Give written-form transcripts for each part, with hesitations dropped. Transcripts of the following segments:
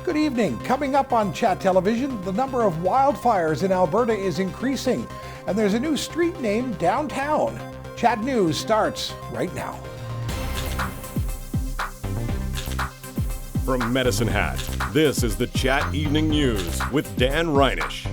Good evening. Coming up on Chat Television, the number of wildfires in Alberta is increasing, and there's a new street named downtown. Chat News starts right now. From Medicine Hat, this is the Chat Evening News with Dan Reynish.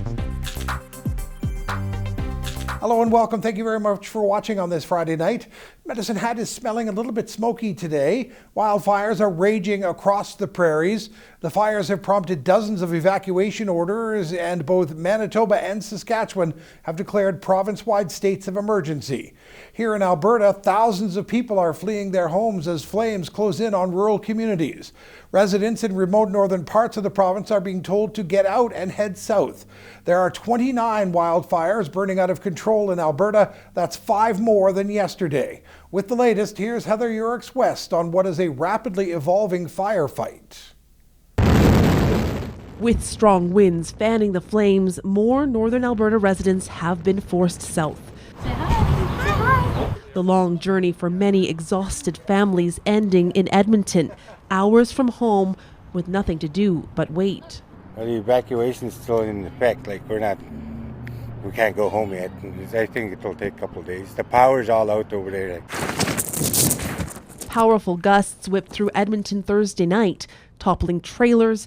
Hello and welcome. Thank you very much for watching on this Friday night. Medicine Hat is smelling a little bit smoky today. Wildfires are raging across the prairies. The fires have prompted dozens of evacuation orders, and both Manitoba and Saskatchewan have declared province-wide states of emergency. Here in Alberta, thousands of people are fleeing their homes as flames close in on rural communities. Residents in remote northern parts of the province are being told to get out and head south. There are 29 wildfires burning out of control in Alberta. That's 5 more than yesterday. With the latest, here's Heather Yurix-West on what is a rapidly evolving firefight. With strong winds fanning the flames, more northern Alberta residents have been forced south. Say hi. Say hi. The long journey for many exhausted families ending in Edmonton, hours from home with nothing to do but wait. Well, the evacuation's still in effect. We can't go home yet. I think it'll take a couple of days. The power's all out over there. Powerful gusts whipped through Edmonton Thursday night, toppling trailers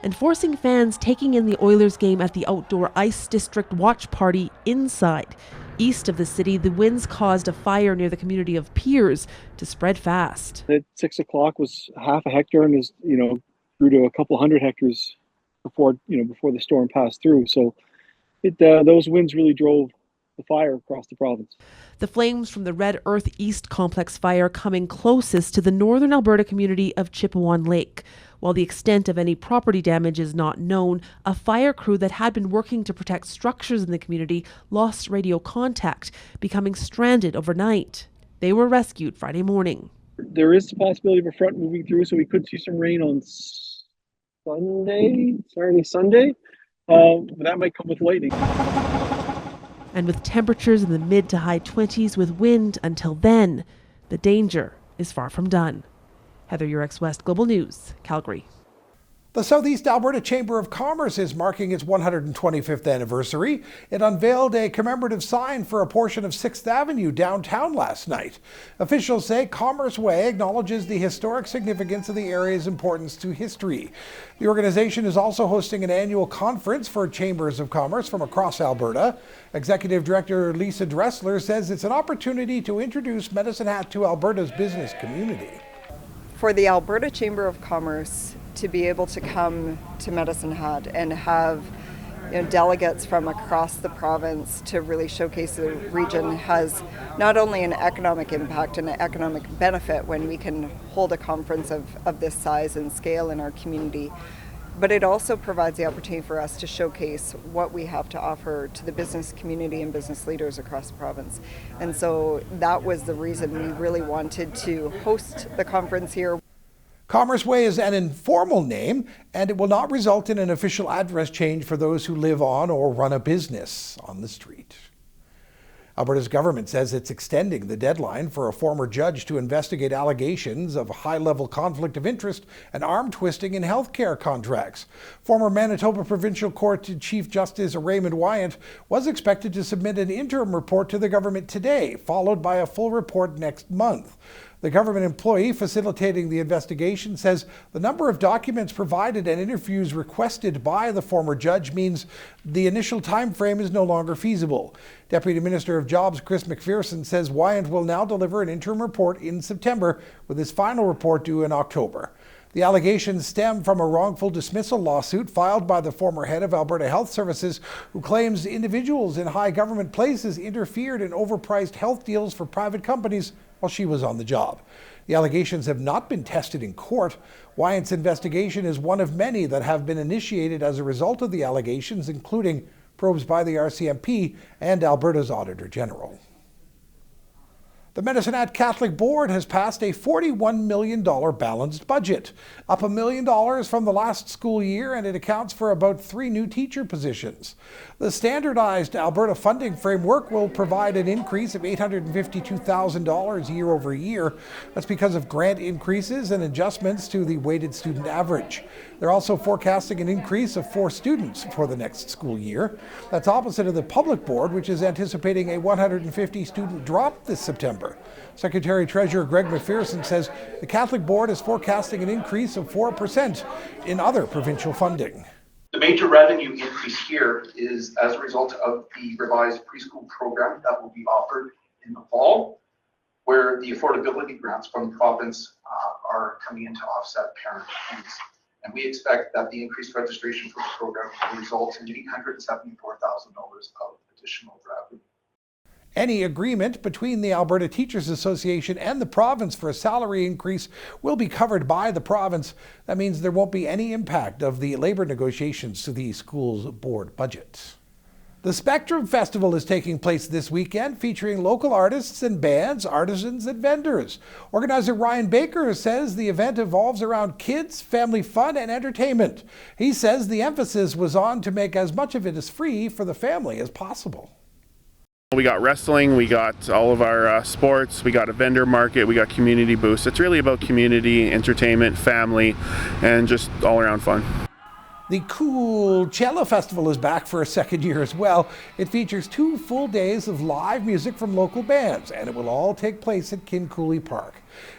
and forcing fans taking in the Oilers game at the outdoor Ice District watch party inside. East of the city, the winds caused a fire near the community of Piers to spread fast. At 6 o'clock was half a hectare and is, grew to a couple hundred hectares before the storm passed through. So those winds really drove the fire across the province. The flames from the Red Earth East Complex fire coming closest to the northern Alberta community of Chipewyan Lake. While the extent of any property damage is not known, a fire crew that had been working to protect structures in the community lost radio contact, becoming stranded overnight. They were rescued Friday morning. There is the possibility of a front moving through, so we could see some rain on Sunday. That might come with lightning. And with temperatures in the mid to high 20s with wind until then, the danger is far from done. Heather Yurix-West, Global News, Calgary. The Southeast Alberta Chamber of Commerce is marking its 125th anniversary. It unveiled a commemorative sign for a portion of 6th Avenue downtown last night. Officials say Commerce Way acknowledges the historic significance of the area's importance to history. The organization is also hosting an annual conference for chambers of commerce from across Alberta. Executive Director Lisa Dressler says it's an opportunity to introduce Medicine Hat to Alberta's business community. For the Alberta Chamber of Commerce to be able to come to Medicine Hat and have delegates from across the province to really showcase the region has not only an economic impact and an economic benefit when we can hold a conference of this size and scale in our community, but it also provides the opportunity for us to showcase what we have to offer to the business community and business leaders across the province. And so that was the reason we really wanted to host the conference here. Commerce Way is an informal name, and it will not result in an official address change for those who live on or run a business on the street. Alberta's government says it's extending the deadline for a former judge to investigate allegations of high-level conflict of interest and arm twisting in healthcare contracts. Former Manitoba Provincial Court Chief Justice Raymond Wyant was expected to submit an interim report to the government today, followed by a full report next month. The government employee facilitating the investigation says the number of documents provided and interviews requested by the former judge means the initial time frame is no longer feasible. Deputy Minister of Jobs Chris McPherson says Wyant will now deliver an interim report in September, with his final report due in October. The allegations stem from a wrongful dismissal lawsuit filed by the former head of Alberta Health Services, who claims individuals in high government places interfered in overpriced health deals for private companies while she was on the job. The allegations have not been tested in court. Wyant's investigation is one of many that have been initiated as a result of the allegations, including probes by the RCMP and Alberta's Auditor General. The Medicine Hat Catholic Board has passed a $41 million balanced budget, up $1 million from the last school year, and it accounts for about 3 new teacher positions. The standardized Alberta funding framework will provide an increase of $852,000 year over year. That's because of grant increases and adjustments to the weighted student average. They're also forecasting an increase of 4 students for the next school year. That's opposite of the public board, which is anticipating a 150 student drop this September. Secretary Treasurer Greg McPherson says the Catholic Board is forecasting an increase of 4% in other provincial funding. The major revenue increase here is as a result of the revised preschool program that will be offered in the fall, where the affordability grants from the province are coming in to offset parent fees. And we expect that the increased registration for the program will result in $874,000 of additional revenue. Any agreement between the Alberta Teachers Association and the province for a salary increase will be covered by the province. That means there won't be any impact of the labour negotiations to the school's board budget. The Spectrum Festival is taking place this weekend, featuring local artists and bands, artisans and vendors. Organizer Ryan Baker says the event evolves around kids, family fun and entertainment. He says the emphasis was on to make as much of it as free for the family as possible. We got wrestling, we got all of our sports, we got a vendor market, we got community booths. It's really about community, entertainment, family, and just all around fun. The Coolchella Festival is back for a second year as well. It features 2 full days of live music from local bands, and it will all take place at Kincooley Park.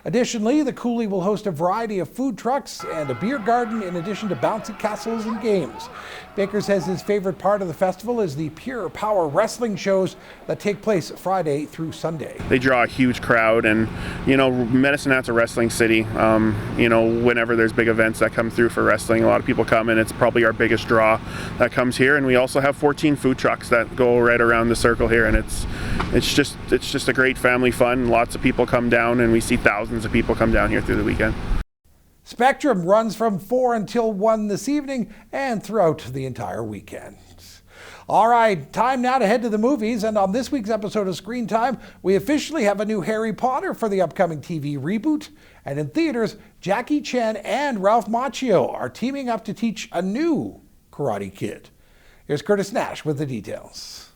Additionally, the Cooley will host a variety of food trucks and a beer garden in addition to bouncy castles and games. Baker says his favorite part of the festival is the pure power wrestling shows that take place Friday through Sunday. They draw a huge crowd, and Medicine Hat's a wrestling city. Whenever there's big events that come through for wrestling, a lot of people come, and it's probably our biggest draw that comes here. And we also have 14 food trucks that go right around the circle here, and it's just a great family fun. Lots of people come down, and we see thousands of people come down here through the weekend. Spectrum runs from 4 until 1 this evening and throughout the entire weekend. All right, time now to head to the movies, and on this week's episode of Screen Time, we officially have a new Harry Potter for the upcoming TV reboot, and in theaters, Jackie Chan and Ralph Macchio are teaming up to teach a new Karate Kid. Here's Curtis Nash with the details.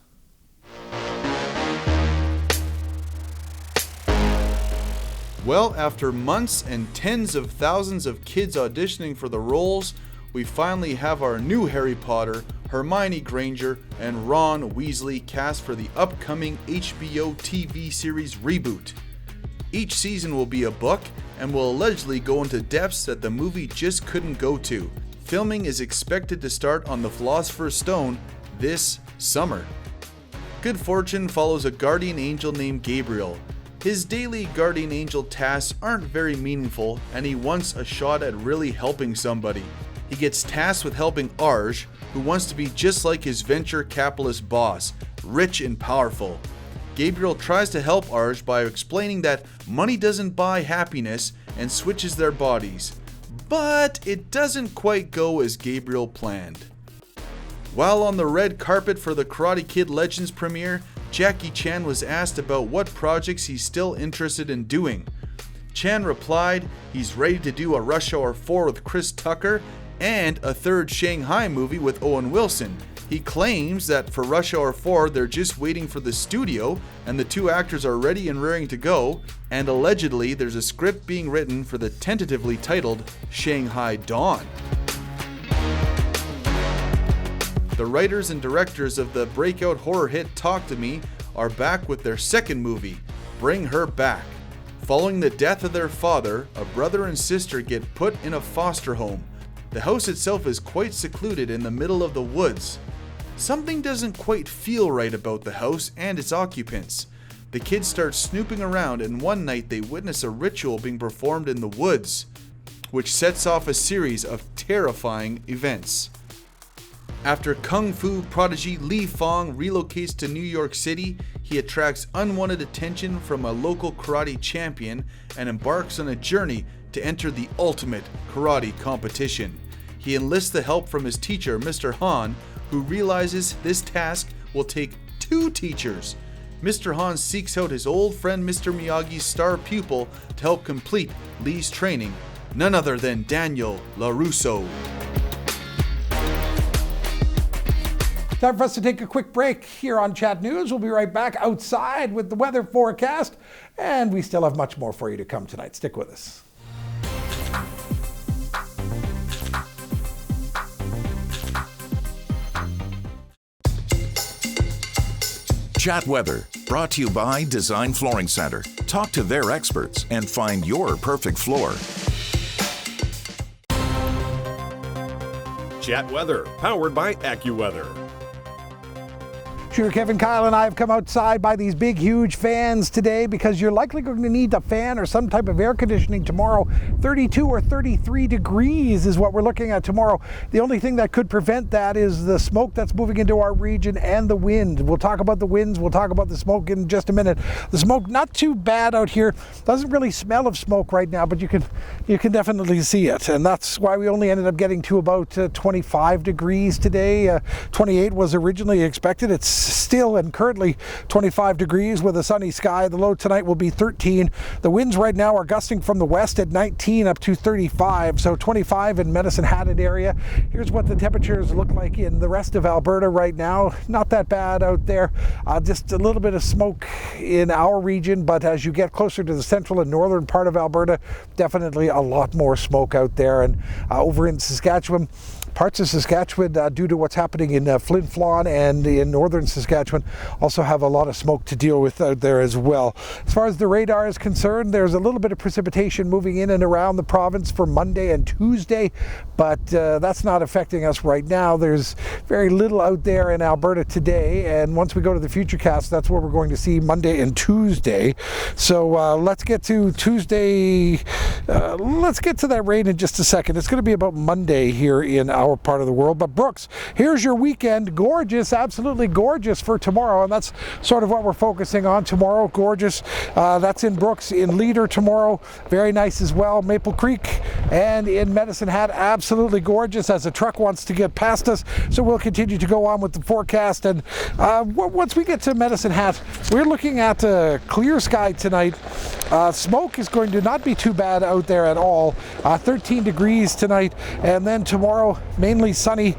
Well, after months and tens of thousands of kids auditioning for the roles, we finally have our new Harry Potter, Hermione Granger, and Ron Weasley cast for the upcoming HBO TV series reboot. Each season will be a book and will allegedly go into depths that the movie just couldn't go to. Filming is expected to start on the Philosopher's Stone this summer. Good fortune follows a guardian angel named Gabriel. His daily guardian angel tasks aren't very meaningful, and he wants a shot at really helping somebody. He gets tasked with helping Arj, who wants to be just like his venture capitalist boss, rich and powerful. Gabriel tries to help Arj by explaining that money doesn't buy happiness and switches their bodies. But it doesn't quite go as Gabriel planned. While on the red carpet for the Karate Kid Legends premiere, Jackie Chan was asked about what projects he's still interested in doing. Chan replied he's ready to do a Rush Hour 4 with Chris Tucker and a third Shanghai movie with Owen Wilson. He claims that for Rush Hour 4 they're just waiting for the studio and the 2 actors are ready and raring to go, and allegedly there's a script being written for the tentatively titled Shanghai Dawn. The writers and directors of the breakout horror hit Talk to Me are back with their second movie, Bring Her Back. Following the death of their father, a brother and sister get put in a foster home. The house itself is quite secluded in the middle of the woods. Something doesn't quite feel right about the house and its occupants. The kids start snooping around, and one night they witness a ritual being performed in the woods, which sets off a series of terrifying events. After Kung Fu prodigy Li Fong relocates to New York City, he attracts unwanted attention from a local karate champion and embarks on a journey to enter the ultimate karate competition. He enlists the help from his teacher, Mr. Han, who realizes this task will take 2 teachers. Mr. Hans seeks out his old friend Mr. Miyagi's star pupil to help complete Lee's training, none other than Daniel LaRusso. Time for us to take a quick break here on Chat News. We'll be right back outside with the weather forecast, and we still have much more for you to come tonight. Stick with us. Chat Weather, brought to you by Design Flooring Center. Talk to their experts and find your perfect floor. Chat Weather, powered by AccuWeather. Shooter Kevin Kyle and I have come outside by these big, huge fans today because you're likely going to need a fan or some type of air conditioning tomorrow. 32 or 33 degrees is what we're looking at tomorrow. The only thing that could prevent that is the smoke that's moving into our region and the wind. We'll talk about the winds. We'll talk about the smoke in just a minute. The smoke, not too bad out here. Doesn't really smell of smoke right now, but you can definitely see it. And that's why we only ended up getting to about 25 degrees today. 28 was originally expected. It's still and currently 25 degrees with a sunny sky. The low tonight will be 13. The winds right now are gusting from the west at 19 up to 35, so 25 in Medicine Hat area. Here's what the temperatures look like in the rest of Alberta right now. Not that bad out there. Just a little bit of smoke in our region, but as you get closer to the central and northern part of Alberta, definitely a lot more smoke out there. And over in Saskatchewan, parts of Saskatchewan, due to what's happening in Flin Flon and in northern Saskatchewan, also have a lot of smoke to deal with out there as well. As far as the radar is concerned, there's a little bit of precipitation moving in and around the province for Monday and Tuesday, but that's not affecting us right now. There's very little out there in Alberta today, and once we go to the Futurecast, that's where we're going to see Monday and Tuesday. So let's get to Tuesday. Let's get to that rain in just a second. It's going to be about Monday here in our part of the world. But Brooks, here's your weekend. Gorgeous, absolutely gorgeous for tomorrow, and that's sort of what we're focusing on tomorrow. Gorgeous. That's in Brooks. In Leader tomorrow, very nice as well. Maple Creek and in Medicine Hat, absolutely gorgeous as the truck wants to get past us. So we'll continue to go on with the forecast, and once we get to Medicine Hat, we're looking at a clear sky tonight. Smoke is going to not be too bad out there at all. 13 degrees tonight, and then tomorrow mainly sunny.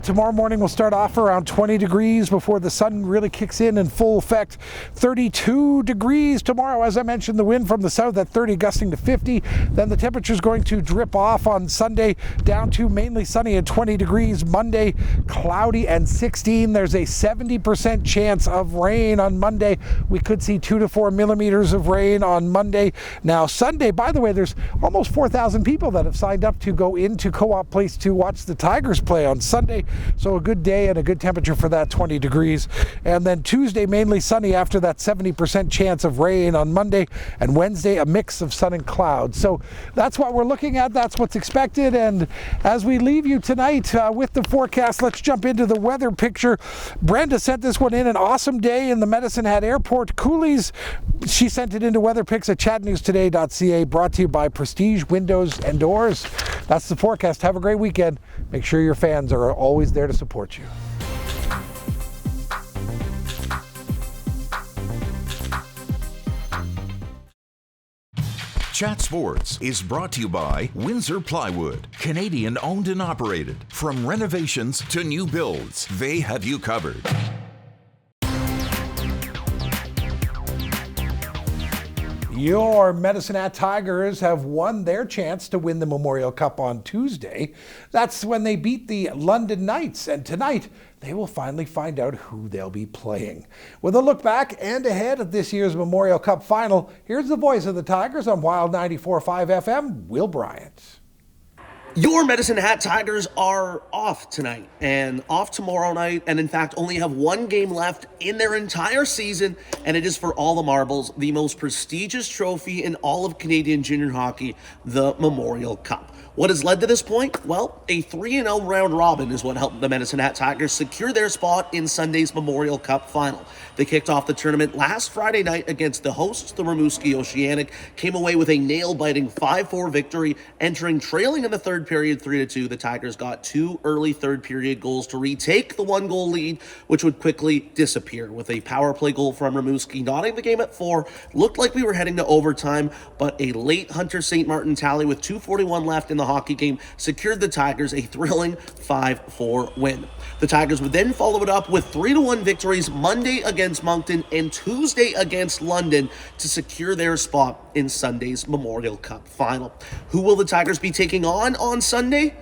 Tomorrow morning we'll start off around 20 degrees before the sun really kicks in full effect. 32 degrees tomorrow. As I mentioned, the wind from the south at 30 gusting to 50. Then the temperature is going to drip off on Sunday down to mainly sunny at 20 degrees. Monday cloudy and 16. There's a 70% chance of rain on Monday. We could see 2 to 4 millimeters of rain on Monday. Now Sunday, by the way, there's almost 4,000 people that have signed up to go into Co-op Place to watch the Tigers play on Sunday. So a good day and a good temperature for that, 20 degrees. And then Tuesday mainly sunny after that 70% chance of rain on Monday, and Wednesday a mix of sun and clouds. So that's what we're looking at. That's what's expected. And as we leave you tonight with the forecast, let's jump into the weather picture. Brenda sent this one in. An awesome day in the Medicine Hat Airport. Coolies, she sent it into weatherpics at chatnewstoday.ca, brought to you by Prestige Windows and Doors. That's the forecast. Have a great weekend. Make sure your fans are always there to support you. Chat Sports is brought to you by Windsor Plywood, Canadian owned and operated. From renovations to new builds, they have you covered. Your Medicine Hat Tigers have won their chance to win the Memorial Cup on Tuesday. That's when they beat the London Knights, and tonight they will finally find out who they'll be playing. With a look back and ahead at this year's Memorial Cup final, here's the voice of the Tigers on Wild 94.5 FM, Will Bryant. Your Medicine Hat Tigers are off tonight and off tomorrow night, and in fact only have one game left in their entire season, and it is for all the marbles, the most prestigious trophy in all of Canadian junior hockey, the Memorial Cup. What has led to this point? Well, a 3-0 round robin is what helped the Medicine Hat Tigers secure their spot in Sunday's Memorial Cup final. They kicked off the tournament last Friday night against the hosts, the Rimouski Oceanic, came away with a nail-biting 5-4 victory, entering trailing in the third period 3-2. The Tigers got 2 early third period goals to retake the 1-goal lead, which would quickly disappear with a power play goal from Rimouski, knotting the game at 4. Looked like we were heading to overtime, but a late Hunter St. Martin tally with 2:41 left in the hockey game secured the Tigers a thrilling 5-4 win. The Tigers would then follow it up with 3-1 victories Monday against Moncton and Tuesday against London to secure their spot in Sunday's Memorial Cup final. Who will the Tigers be taking on Sunday?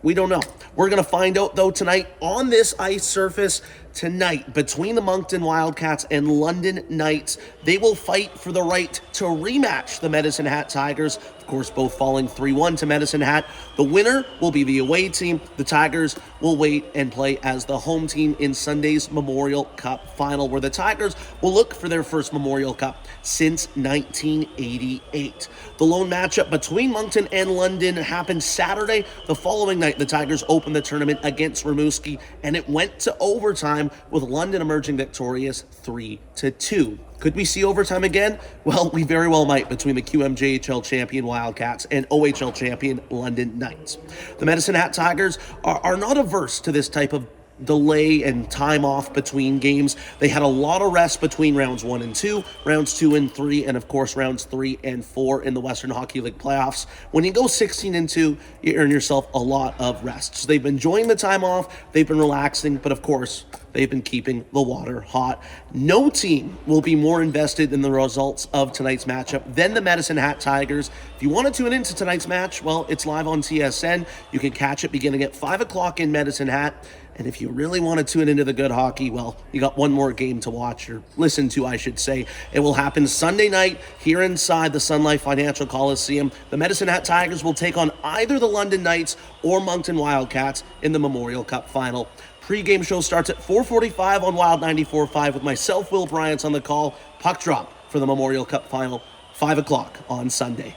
We don't know. We're going to find out, though, tonight on this ice surface. Tonight, between the Moncton Wildcats and London Knights, they will fight for the right to rematch the Medicine Hat Tigers. Of course, both falling 3-1 to Medicine Hat. The winner will be the away team. The Tigers will wait and play as the home team in Sunday's Memorial Cup final, where the Tigers will look for their first Memorial Cup since 1988. The lone matchup between Moncton and London happened Saturday. The following night, the Tigers opened the tournament against Rimouski, and it went to overtime, with London emerging victorious 3-2. Could we see overtime again? Well, we very well might, between the QMJHL champion Wildcats and OHL champion London Knights. The Medicine Hat Tigers are not averse to this type of delay and time off between games. They had a lot of rest between rounds 1 and 2, rounds 2 and 3, and of course rounds 3 and 4 in the Western Hockey League playoffs. When you go 16 and 2, you earn yourself a lot of rest. So they've been enjoying the time off, they've been relaxing, but of course they've been keeping the water hot. No team will be more invested in the results of tonight's matchup than the Medicine Hat Tigers. If you want to tune into tonight's match, well, it's live on TSN. You can catch it beginning at 5 o'clock in Medicine Hat. And if you really want to tune into the good hockey, well, you got one more game to watch, or listen to, I should say. It will happen Sunday night here inside the Sun Life Financial Coliseum. The Medicine Hat Tigers will take on either the London Knights or Moncton Wildcats in the Memorial Cup final. Pre-game show starts at 4:45 on Wild 94.5 with myself, Will Bryant's on the call. Puck drop for the Memorial Cup final, 5 o'clock on Sunday.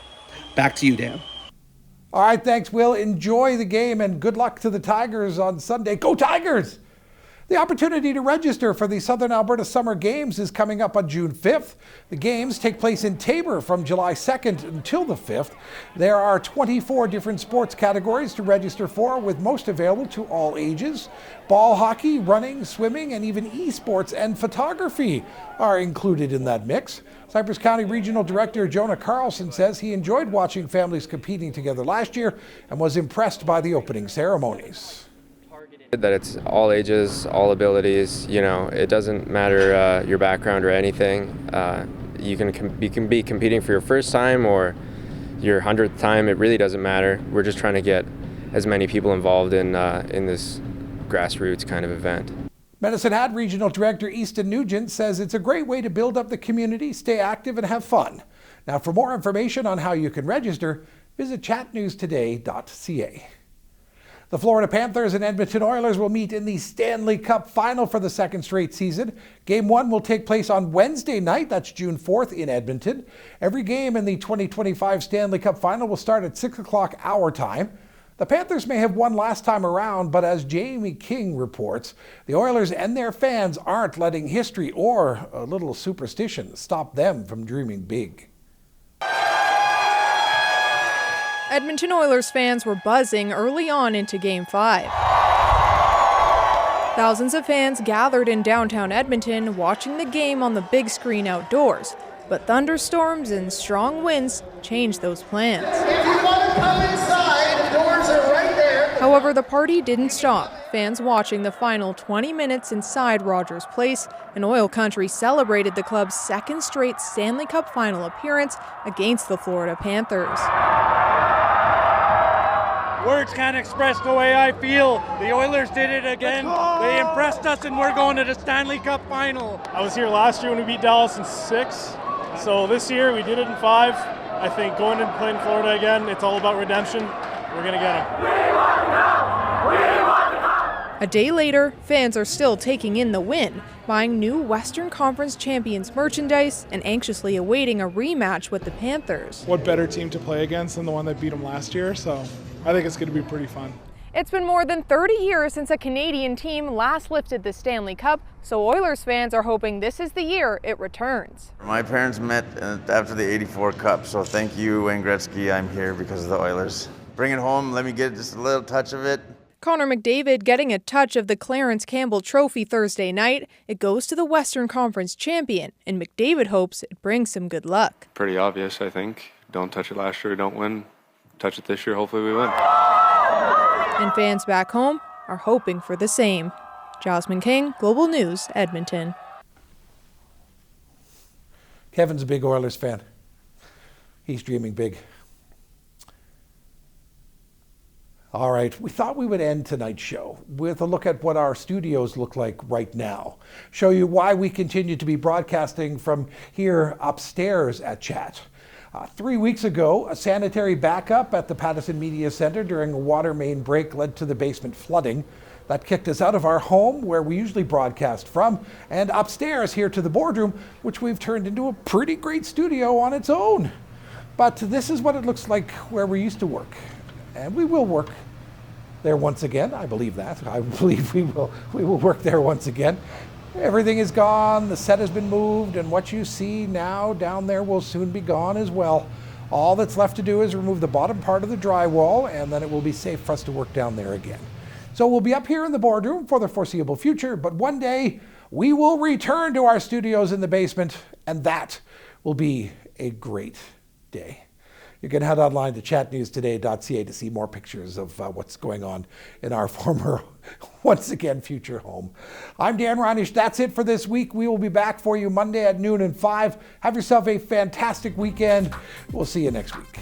Back to you, Dan. All right, thanks, Will. Enjoy the game and good luck to the Tigers on Sunday. Go Tigers! The opportunity to register for the Southern Alberta Summer Games is coming up on June 5th. The games take place in Taber from July 2nd until the 5th. There are 24 different sports categories to register for, with most available to all ages. Ball hockey, running, swimming, and even esports and photography are included in that mix. Cypress County Regional Director Jonah Carlson says he enjoyed watching families competing together last year and was impressed by the opening ceremonies. That it's all ages, all abilities, it doesn't matter your background or anything. You can be competing for your first time or your 100th time. It really doesn't matter. We're just trying to get as many people involved in this grassroots kind of event. Medicine Hat Regional Director Easton Nugent says it's a great way to build up the community, stay active, and have fun. Now, for more information on how you can register, visit chatnewstoday.ca. The Florida Panthers and Edmonton Oilers will meet in the Stanley Cup Final for the second straight season. Game 1 will take place on Wednesday night, that's June 4th in Edmonton. Every game in the 2025 Stanley Cup Final will start at 6 o'clock our time. The Panthers may have won last time around, but as Jamie King reports, the Oilers and their fans aren't letting history or a little superstition stop them from dreaming big. Edmonton Oilers fans were buzzing early on into Game 5. Thousands of fans gathered in downtown Edmonton watching the game on the big screen outdoors, but thunderstorms and strong winds changed those plans. If you want to come inside, the doors are right there. However, the party didn't stop. Fans watching the final 20 minutes inside Rogers Place, and Oil Country celebrated the club's second straight Stanley Cup Final appearance against the Florida Panthers. Words can't express the way I feel. The Oilers did it again. They impressed us, and we're going to the Stanley Cup Final. I was here last year when we beat Dallas in 6. So this year we did it in 5. I think going and playing Florida again, it's all about redemption. We're going to get them. A day later, fans are still taking in the win, buying new Western Conference champions merchandise and anxiously awaiting a rematch with the Panthers. What better team to play against than the one that beat them last year? So I think it's going to be pretty fun. It's been more than 30 years since a Canadian team last lifted the Stanley Cup, so Oilers fans are hoping this is the year it returns. My parents met after the '84 Cup, so thank you, Wayne Gretzky. I'm here because of the Oilers. Bring it home, let me get just a little touch of it. Connor McDavid getting a touch of the Clarence Campbell Trophy Thursday night. It goes to the Western Conference champion, and McDavid hopes it brings some good luck. Pretty obvious, I think. Don't touch it last year, don't win. Touch it this year, hopefully we win. And fans back home are hoping for the same. Jasmine King, Global News, Edmonton. Kevin's a big Oilers fan. He's dreaming big. All right, we thought we would end tonight's show with a look at what our studios look like right now. Show you why we continue to be broadcasting from here upstairs at Chat. 3 weeks ago, a sanitary backup at the Pattison Media Center during a water main break led to the basement flooding. That kicked us out of our home, where we usually broadcast from, and upstairs here to the boardroom, which we've turned into a pretty great studio on its own. But this is what it looks like where we used to work. And we will work there once again. I believe that. I believe we will work there once again. Everything is gone, the set has been moved, and what you see now down there will soon be gone as well. All that's left to do is remove the bottom part of the drywall, and then it will be safe for us to work down there again. So we'll be up here in the boardroom for the foreseeable future, but one day we will return to our studios in the basement, and that will be a great day. You can head online to chatnewstoday.ca to see more pictures of what's going on in our former, once again, future home. I'm Dan Reynish. That's it for this week. We will be back for you Monday at noon and 5. Have yourself a fantastic weekend. We'll see you next week.